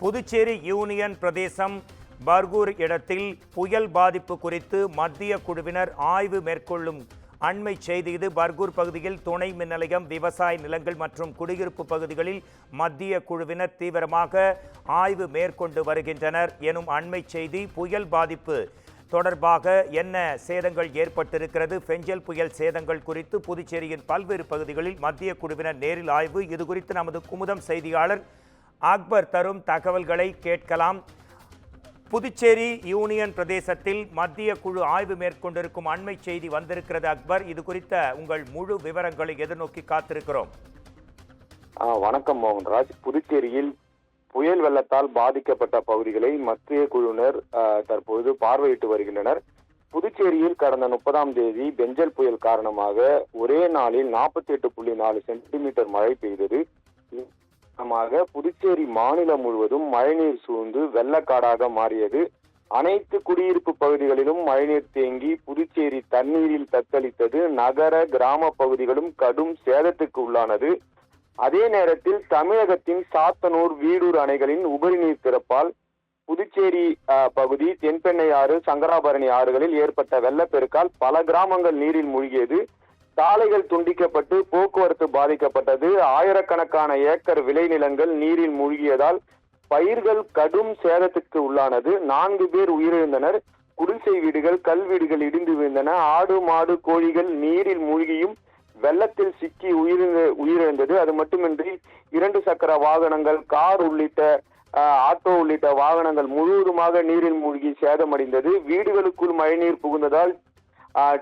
Puducherry union பிரதேசம் பர்கூர் இடத்தில் புயல் பாதிப்பு குறித்து மத்திய குழுவினர் ஆய்வு மேற்கொள்ளும் அண்மை செய்தி இது. பர்கூர் பகுதியில் துணை மின் நிலையம், விவசாய நிலங்கள் மற்றும் குடியிருப்பு பகுதிகளில் மத்திய குழுவினர் தீவிரமாக ஆய்வு மேற்கொண்டு வருகின்றனர் எனும் அண்மை செய்தி. புயல் பாதிப்பு தொடர்பாக என்ன சேதங்கள் ஏற்பட்டிருக்கிறது, பெஞ்சல் புயல் சேதங்கள் குறித்து புதுச்சேரியின் பல்வேறு பகுதிகளில் மத்திய குழுவினர் நேரில் ஆய்வு. இது குறித்து நமது குமுதம் செய்தியாளர் அக்பர் தரும் தகவல்களை கேட்கலாம். புதுச்சேரி யூனியன் பிரதேசத்தில் மத்திய குழு ஆய்வு மேற்கொண்டிருக்கும் அண்மை செய்தி வந்திருக்கிறது. அக்பர், இது குறித்த உங்கள் முழு விவரங்களை எதிர்நோக்கி காத்திருக்கிறோம். வணக்கம் மோகன்ராஜ். புதுச்சேரியில் புயல் வெள்ளத்தால் பாதிக்கப்பட்ட பகுதிகளை மத்திய குழுவினர் தற்போது பார்வையிட்டு வருகின்றனர். புதுச்சேரியில் கடந்த 30ஆம் தேதி பெஞ்சல் புயல் காரணமாக ஒரே நாளில் 48.4 சென்டிமீட்டர் மழை பெய்தது. புதுச்சேரி மாநிலம் முழுவதும் மழைநீர் சூழ்ந்து வெள்ளக்காடாக மாறியது. அனைத்து குடியிருப்பு பகுதிகளிலும் மழைநீர் தேங்கி புதுச்சேரி தண்ணீரில் தத்தளித்தது. நகர கிராம பகுதிகளும் கடும் சேதத்துக்கு உள்ளானது. அதே நேரத்தில் தமிழகத்தின் சாத்தனூர், வீடூர் அணைகளின் உபரி நீர் திறப்பால் புதுச்சேரி பகுதி, தென்பெண்ணை ஆறு, சங்கராபரணி ஆறுகளில் ஏற்பட்ட வெள்ளப்பெருக்கால் பல கிராமங்கள் நீரில் மூழ்கியது. சாலைகள் துண்டிக்கப்பட்டு போக்குவரத்து பாதிக்கப்பட்டது. ஆயிரக்கணக்கான ஏக்கர் விளைநிலங்கள் நீரில் மூழ்கியதால் பயிர்கள் கடும் சேதத்துக்கு உள்ளானது. 4 பேர் உயிரிழந்தனர். குடிசை வீடுகள், கல் வீடுகள் இடிந்து விழுந்தன. ஆடு, மாடு, கோழிகள் நீரில் மூழ்கியும் வெள்ளத்தில் சிக்கி உயிரிழந்தது. அது மட்டுமின்றி 2 சக்கர வாகனங்கள், கார் உள்ளிட்ட ஆட்டோ உள்ளிட்ட வாகனங்கள் முழுவதுமாக நீரில் மூழ்கி சேதமடைந்தது. வீடுகளுக்குள் மழைநீர் புகுந்ததால்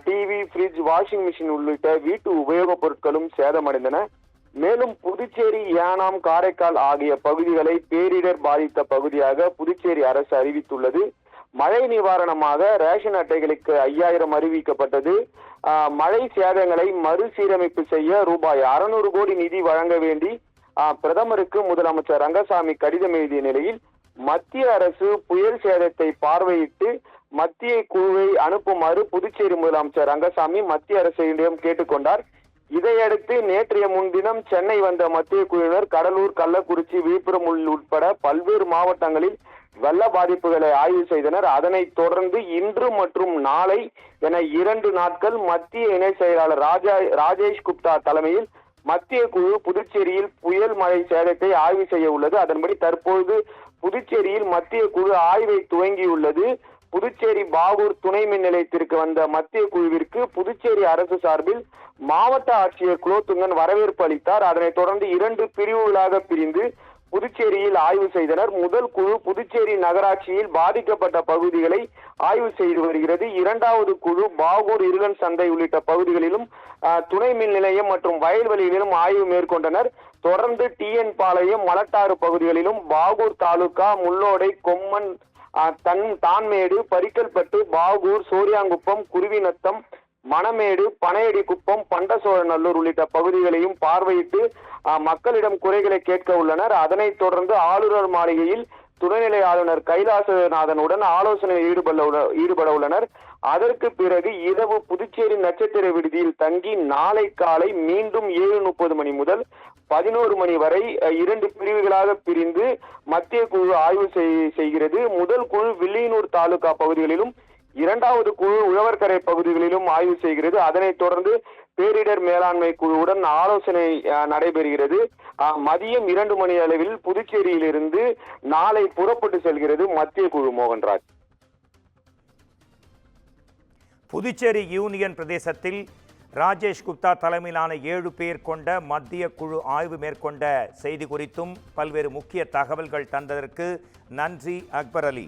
டிவி, ஃப்ரிட்ஜ், வாஷிங் மிஷின் உள்ளிட்ட வீட்டு உபயோகப் பொருட்களும் சேதமடைந்தன. மேலும் புதுச்சேரி, ஏனாம், காரைக்கால் ஆகிய பகுதிகளை பேரிடர் பாதித்த பகுதியாக புதுச்சேரி அரசு அறிவித்துள்ளது. மழை நிவாரணமாக ரேஷன் அட்டைகளுக்கு 5000 அறிவிக்கப்பட்டது. மழை சேதங்களை மறுசீரமைப்பு செய்ய ரூபாய் 600 கோடி நிதி வழங்க வேண்டி பிரதமருக்கு முதலமைச்சர் ரங்கசாமி கடிதம் எழுதிய நிலையில் மத்திய அரசு புயல் சேதத்தை பார்வையிட்டு மத்திய குழுவை அனுப்புமாறு புதுச்சேரி முதலமைச்சர் ரங்கசாமி மத்திய அரசிடம் கேட்டுக்கொண்டார். இதையடுத்து நேற்றைய முன்தினம் சென்னை வந்த மத்திய குழுவினர் கடலூர், கள்ளக்குறிச்சி, விழுப்புரம் உட்பட பல்வேறு மாவட்டங்களில் வெள்ள பாதிப்புகளை ஆய்வு செய்தனர். அதனைத் தொடர்ந்து இன்று மற்றும் நாளை என 2 நாட்கள் மத்திய இணை செயலாளர் ராஜேஷ் குப்தா தலைமையில் மத்திய குழு புதுச்சேரியில் புயல் மழை சேதத்தை ஆய்வு செய்ய உள்ளது. அதன்படி தற்போது புதுச்சேரியில் மத்திய குழு ஆய்வை துவங்கியுள்ளது. புதுச்சேரி பாகூர் துணை மின் நிலையத்திற்கு வந்த மத்திய குழுவிற்கு புதுச்சேரி அரசு சார்பில் மாவட்ட ஆட்சியர் குலோத்துங்கன் வரவேற்பு அளித்தார். அதனைத் தொடர்ந்து 2 பிரிவுகளாக பிரிந்து புதுச்சேரியில் ஆய்வு செய்தனர். முதல் குழு புதுச்சேரி நகராட்சியில் பாதிக்கப்பட்ட பகுதிகளை ஆய்வு செய்து வருகிறது. 2வது குழு பாகூர், இருளன் சந்தை உள்ளிட்ட பகுதிகளிலும் துணை மின் நிலையம் மற்றும் வயல்வெளிகளிலும் ஆய்வு மேற்கொண்டனர். தொடர்ந்து டிஎன் பாளையம், மலட்டாறு பகுதிகளிலும் பாகூர் தாலுகா, முள்ளோடை, கொம்மன், தான்மேடு, பரிக்கல்பட்டு, பாகூர், சோரியாங்குப்பம், குருவிநத்தம், மணமேடு, பனையடி குப்பம், பண்டசோழநல்லூர் உள்ளிட்ட பகுதிகளையும் பார்வையிட்டு மக்களிடம் குறைகளை கேட்க உள்ளனர். அதனைத் தொடர்ந்து ஆளுநர் மாளிகையில் துணைநிலை ஆளுநர் கைலாசநாதனுடன் ஆலோசனையில் ஈடுபட உள்ளனர். அதற்கு பிறகு இரவு புதுச்சேரி நட்சத்திர விடுதியில் தங்கி நாளை காலை மீண்டும் 7:30 மணி முதல் 11 மணி வரை 2 பிரிவுகளாக பிரிந்து மத்திய குழு ஆய்வு செய்கிறது. முதல் குழு வில்லியனூர் தாலுகா பகுதிகளிலும், 2வது குழு உழவர்கரை பகுதிகளிலும் ஆய்வு செய்கிறது. அதனைத் தொடர்ந்து பேரிடர் மேலாண்மை குழுவுடன் ஆலோசனை நடைபெறுகிறது. மதியம் 2 மணி அளவில் புதுச்சேரியிலிருந்து நாளை புறப்பட்டு செல்கிறது மத்திய குழு. மோகன்ராஜ், புதுச்சேரி யூனியன் பிரதேசத்தில் ராஜேஷ் குப்தா தலைமையிலான 7 பேர் கொண்ட மத்திய குழு ஆய்வு மேற்கொண்ட செய்தி குறித்தும் பல்வேறு முக்கிய தகவல்கள் தந்ததற்கு நன்றி அக்பர் அலி.